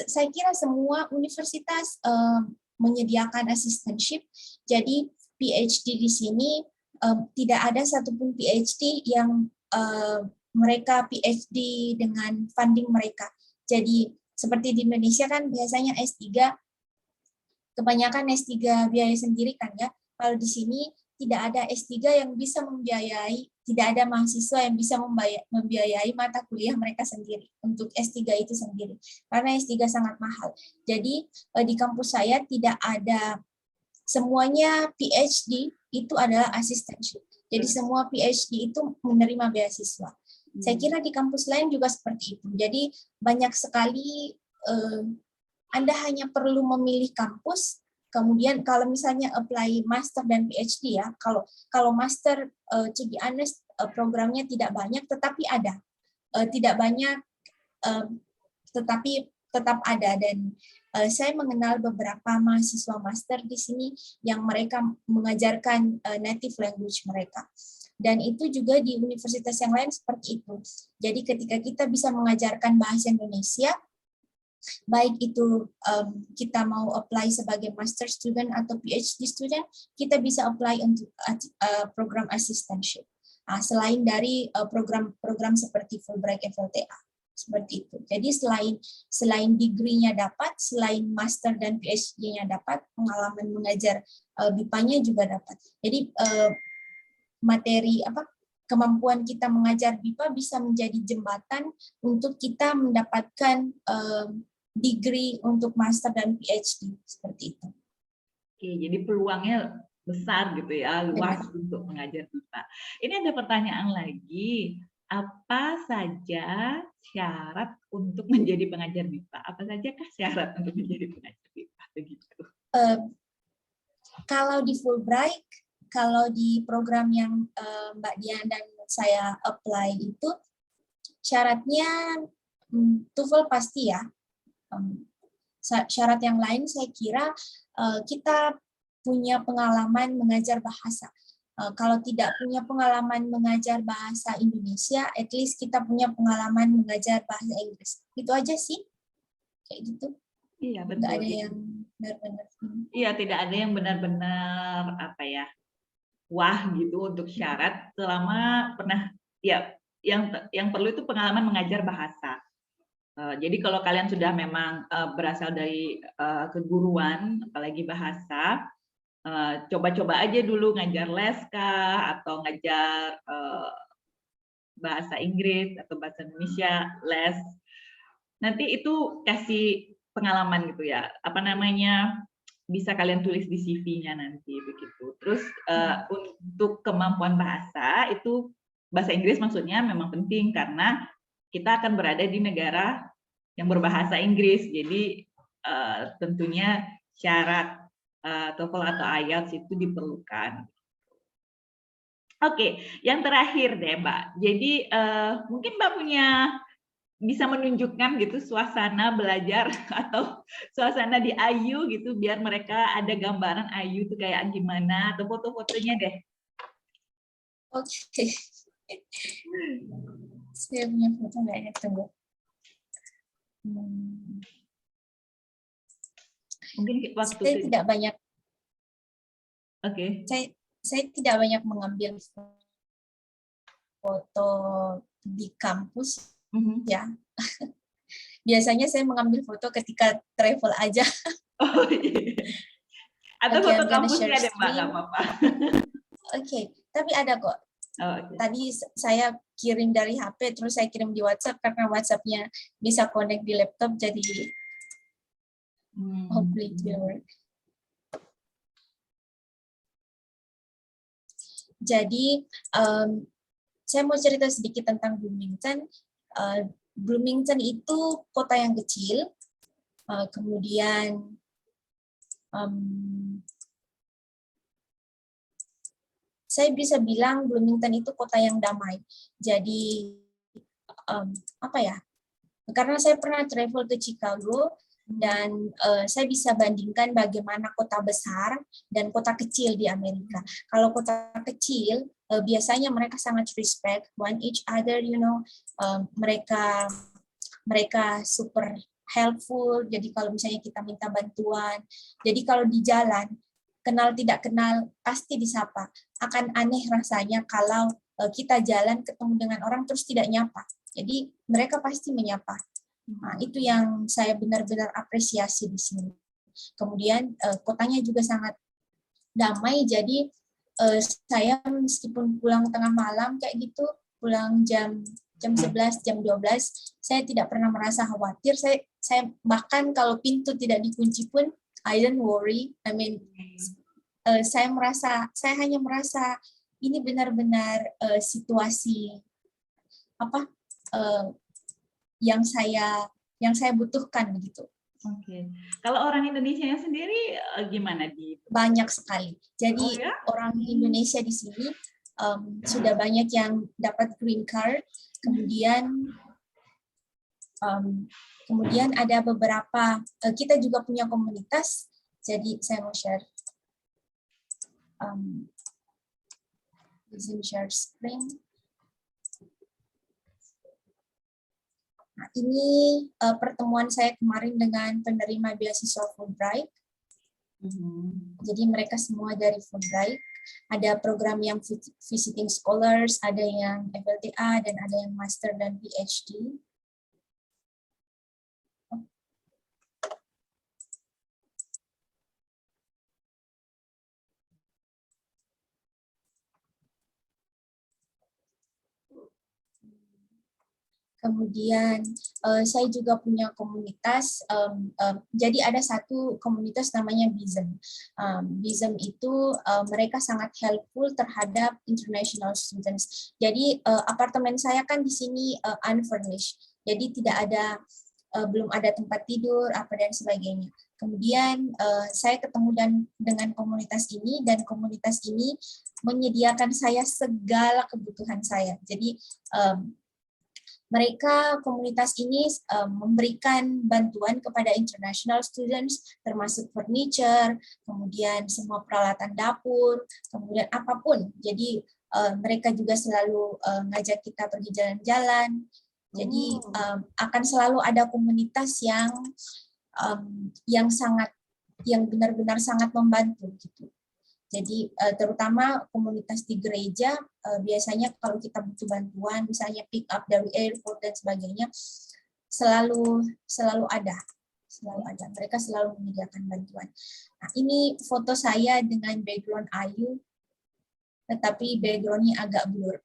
saya kira semua universitas menyediakan assistantship. Jadi PhD di sini tidak ada satupun PhD yang mereka PhD dengan funding mereka. Jadi seperti di Indonesia kan biasanya S3, kebanyakan S3 biaya sendiri kan ya. Kalau di sini tidak ada S3 yang bisa membiayai, tidak ada mahasiswa yang bisa membiayai mata kuliah mereka sendiri untuk S3 itu sendiri. Karena S3 sangat mahal. Jadi di kampus saya tidak ada, semuanya PhD itu adalah assistantship. Jadi semua PhD itu menerima beasiswa. Saya kira di kampus lain juga seperti itu. Jadi banyak sekali Anda hanya perlu memilih kampus. Kemudian kalau misalnya apply master dan PhD ya, kalau master to be honest programnya tidak banyak, tetapi ada. Tidak banyak, tetapi tetap ada. Dan saya mengenal beberapa mahasiswa master di sini yang mereka mengajarkan native language mereka. Dan itu juga di universitas yang lain seperti itu. Jadi ketika kita bisa mengajarkan bahasa Indonesia, baik itu kita mau apply sebagai master student atau PhD student, kita bisa apply untuk program assistantship. Selain dari program-program seperti Fulbright FLTA. Seperti itu. Jadi selain degree-nya dapat, selain master dan PhD-nya dapat, pengalaman mengajar BIPA-nya juga dapat. Jadi kemampuan kita mengajar BIPA bisa menjadi jembatan untuk kita mendapatkan degree untuk master dan PhD seperti itu. Oke, jadi peluangnya besar gitu ya, luas untuk mengajar BIPA. Ini ada pertanyaan lagi. Apa saja syarat untuk menjadi pengajar BIPA? Apa saja kah syarat untuk menjadi pengajar BIPA? Begitu. Kalau di Fulbright, kalau di program yang Mbak Dian dan saya apply itu, syaratnya TOEFL pasti ya. Syarat yang lain saya kira kita punya pengalaman mengajar bahasa. Kalau tidak punya pengalaman mengajar bahasa Indonesia, at least kita punya pengalaman mengajar bahasa Inggris. Itu aja sih. Kayak gitu. Iya, betul. Tidak ada yang benar-benar. Iya, tidak ada yang benar-benar wah gitu untuk syarat, selama pernah ya yang perlu itu pengalaman mengajar bahasa. Jadi kalau kalian sudah memang berasal dari keguruan, apalagi bahasa, coba-coba aja dulu ngajar les kah, atau ngajar bahasa Inggris atau bahasa Indonesia les. Nanti itu kasih pengalaman gitu ya, bisa kalian tulis di CV-nya nanti begitu. Terus untuk kemampuan bahasa itu, bahasa Inggris maksudnya memang penting karena kita akan berada di negara yang berbahasa Inggris. Jadi tentunya syarat TOEFL atau IELTS itu diperlukan. Oke, yang terakhir deh Mbak. Jadi mungkin Mbak bisa menunjukkan gitu suasana belajar atau suasana di IU gitu biar mereka ada gambaran IU itu kayak gimana atau foto-fotonya deh. Oke. Saya punya foto nggak ya? Tunggu. Mungkin waktu saya tidak banyak. Oke. Saya tidak banyak mengambil foto di kampus ya. Biasanya saya mengambil foto ketika travel aja. Oh, iya. Atau foto kampusnya deh Mbak, nggak apa-apa. Oke, tapi ada kok. Oh, okay. Tadi saya kirim dari HP, terus saya kirim di WhatsApp karena WhatsApp-nya bisa connect di laptop, jadi hopefully it will work. Jadi saya mau cerita sedikit tentang Bloomington. Bloomington itu kota yang kecil, kemudian saya bisa bilang Bloomington itu kota yang damai. Jadi apa ya? Karena saya pernah travel ke Chicago dan saya bisa bandingkan bagaimana kota besar dan kota kecil di Amerika. Kalau kota kecil biasanya mereka sangat respect one each other, you know. Mereka super helpful. Jadi kalau misalnya kita minta bantuan, jadi kalau di jalan kenal tidak kenal pasti disapa. Akan aneh rasanya kalau kita jalan ketemu dengan orang terus tidak nyapa. Jadi mereka pasti menyapa. Nah, itu yang saya benar-benar apresiasi di sini. Kemudian kotanya juga sangat damai. Jadi saya meskipun pulang tengah malam kayak gitu, pulang jam 11, jam 12, saya tidak pernah merasa khawatir. Saya bahkan kalau pintu tidak dikunci pun I don't worry. I mean, saya hanya merasa ini benar-benar situasi apa yang saya butuhkan begitu. Oke. Kalau orang Indonesia sendiri gimana di? Banyak sekali. Jadi orang Indonesia di sini sudah banyak yang dapat green card. Kemudian ada beberapa, kita juga punya komunitas, jadi saya mau share screen. Nah, ini pertemuan saya kemarin dengan penerima beasiswa Fulbright. Jadi mereka semua dari Fulbright. Ada program yang visiting scholars, ada yang FLTA, dan ada yang master dan PhD. Kemudian saya juga punya komunitas, jadi ada satu komunitas namanya BISM. BISM itu mereka sangat helpful terhadap international students. Jadi apartemen saya kan di sini unfurnished, jadi tidak ada, belum ada tempat tidur apa dan sebagainya. Kemudian saya ketemu dengan komunitas ini, dan komunitas ini menyediakan saya segala kebutuhan saya. Jadi komunitas ini memberikan bantuan kepada international students, termasuk furniture, kemudian semua peralatan dapur, kemudian apapun. Jadi mereka juga selalu ngajak kita pergi jalan-jalan. Jadi akan selalu ada komunitas yang benar-benar sangat membantu gitu. Jadi terutama komunitas di gereja, biasanya kalau kita butuh bantuan, misalnya pick up dari airport dan sebagainya, selalu ada. Mereka selalu menyediakan bantuan. Nah, ini foto saya dengan background Ayu, tetapi background-nya agak blur.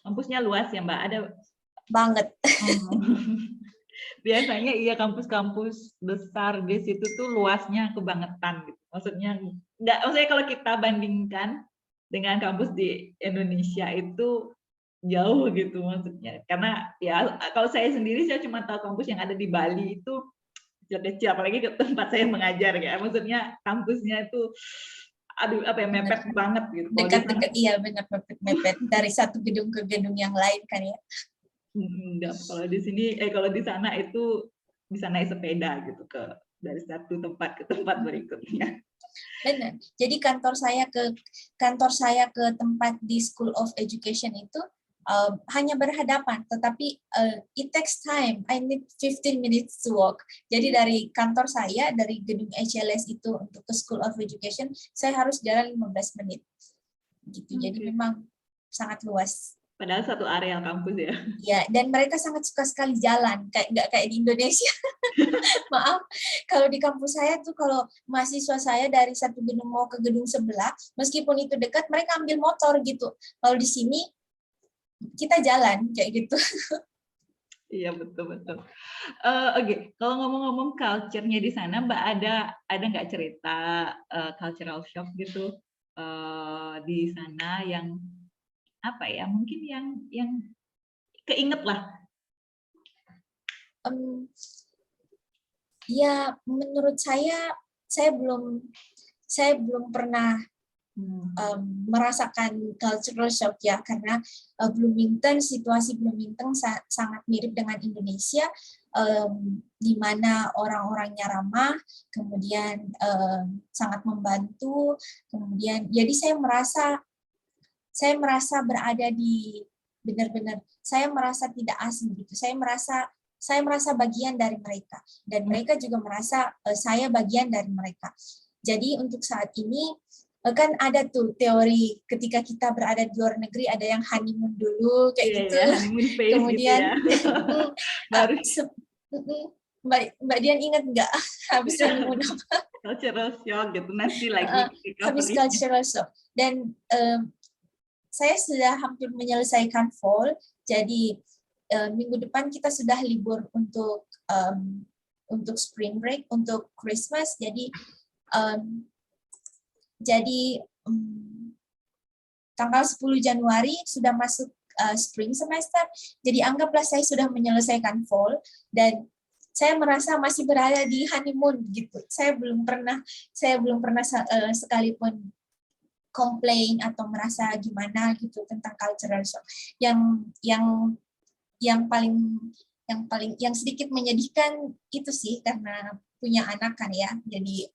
Kampusnya luas ya Mbak? Ada banget. Biasanya iya kampus-kampus besar di situ tuh luasnya kebangetan gitu. Maksudnya kalau kita bandingkan dengan kampus di Indonesia itu jauh gitu maksudnya. Karena ya kalau saya sendiri saya cuma tahu kampus yang ada di Bali itu kecil, apalagi ke tempat saya mengajar ya. Maksudnya kampusnya itu aduh apa ya, mepet banget gitu. Dekat-dekat, iya benar, mepet dari satu gedung ke gedung yang lain kan ya. Kalau di sini, kalau di sana itu bisa naik sepeda gitu dari satu tempat ke tempat berikutnya. Benar. Jadi kantor saya ke tempat di School of Education itu hanya berhadapan, tetapi it takes time. I need 15 minutes to walk. Jadi dari kantor saya, dari gedung HLS itu untuk ke School of Education, saya harus jalan 15 menit. Gitu. Jadi memang sangat luas. Padahal satu area kampus ya. Ya, dan mereka sangat suka sekali jalan, nggak kayak di Indonesia. Maaf, kalau di kampus saya tuh kalau mahasiswa saya dari satu gedung mau ke gedung sebelah, meskipun itu dekat, mereka ambil motor gitu. Kalau di sini kita jalan kayak gitu. Iya betul. Oke, kalau ngomong-ngomong culture-nya di sana, Mbak ada nggak cerita cultural shock gitu di sana yang apa ya? Mungkin yang keinget lah. Ya, menurut saya belum pernah merasakan cultural shock ya, karena situasi Bloomington sangat mirip dengan Indonesia, di mana orang-orangnya ramah, kemudian sangat membantu, kemudian jadi saya merasa berada di benar-benar, saya merasa tidak asing gitu, saya merasa bagian dari mereka, dan mereka juga merasa saya bagian dari mereka. Jadi untuk saat ini kan ada tuh teori ketika kita berada di luar negeri ada yang honeymoon dulu kayak gitu, honeymoon phase kemudian gitu ya. Mbak Dian ingat nggak habis honeymoon apa? Cultural shock gitu, nanti lagi habis cultural shock, dan saya sudah hampir menyelesaikan fall, jadi minggu depan kita sudah libur untuk spring break, untuk Christmas. Jadi tanggal 10 Januari sudah masuk spring semester. Jadi anggaplah saya sudah menyelesaikan fall dan saya merasa masih berada di honeymoon gitu. Saya belum pernah sekalipun komplain atau merasa gimana gitu tentang cultural shock. Yang sedikit menyedihkan itu sih karena punya anak kan ya, jadi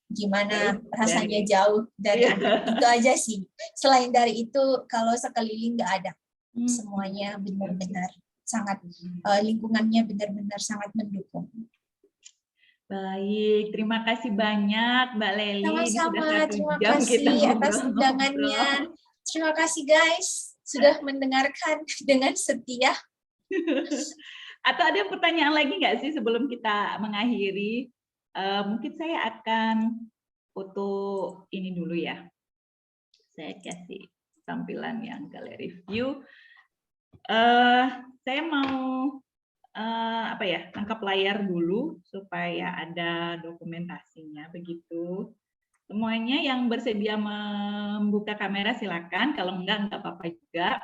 gimana rasanya jauh dari itu aja sih. Selain dari itu kalau sekeliling nggak ada, semuanya benar-benar sangat lingkungannya benar-benar sangat mendukung. Baik, terima kasih banyak Mbak Lely. Sama-sama, terima kasih atas undangannya. Terima kasih guys, sudah mendengarkan dengan setia. Atau ada pertanyaan lagi nggak sih sebelum kita mengakhiri? Mungkin saya akan foto ini dulu ya. Saya kasih tampilan yang galeri view. Saya mau tangkap layar dulu supaya ada dokumentasinya begitu. Semuanya yang bersedia membuka kamera silakan, kalau enggak apa-apa juga.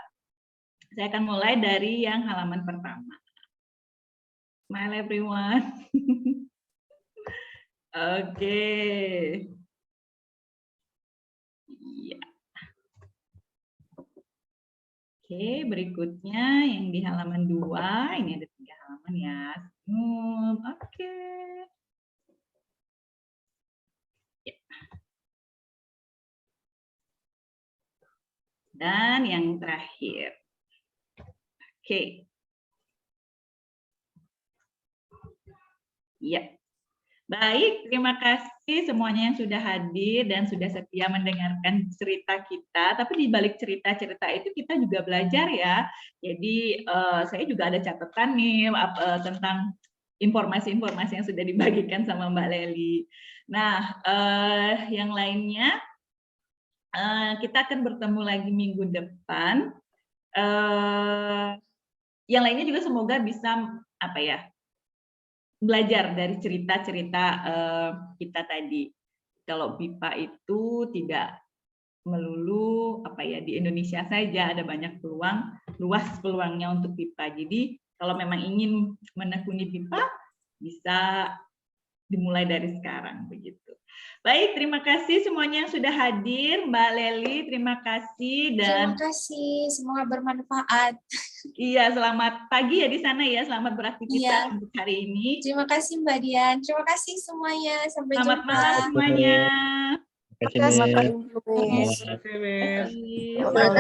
Saya akan mulai dari yang halaman pertama. Smile everyone. Oke. Iya. Oke, berikutnya yang di halaman 2, ini ada 3 halaman ya. Oke. Ya. Dan yang terakhir. Oke. Ya. Baik, terima kasih semuanya yang sudah hadir dan sudah setia mendengarkan cerita kita. Tapi di balik cerita-cerita itu kita juga belajar ya. Jadi saya juga ada catatan nih tentang informasi-informasi yang sudah dibagikan sama Mbak Lely. Nah, yang lainnya kita akan bertemu lagi minggu depan. Yang lainnya juga semoga bisa belajar dari cerita-cerita kita tadi. Kalau BIPA itu tidak melulu di Indonesia saja, ada banyak peluang, luas peluangnya untuk BIPA. Jadi kalau memang ingin menekuni BIPA, bisa dimulai dari sekarang begitu. Baik, terima kasih semuanya yang sudah hadir. Mbak Leli, terima kasih dan terima kasih, semoga bermanfaat. iya, selamat pagi ya di sana ya, selamat beraktivitas Iya. untuk hari ini. Terima kasih Mbak Dian, terima kasih semuanya, sampai Selamat jumpa. malam semuanya. Terima kasih. Selamat pagi. Terima kasih. Terima kasih.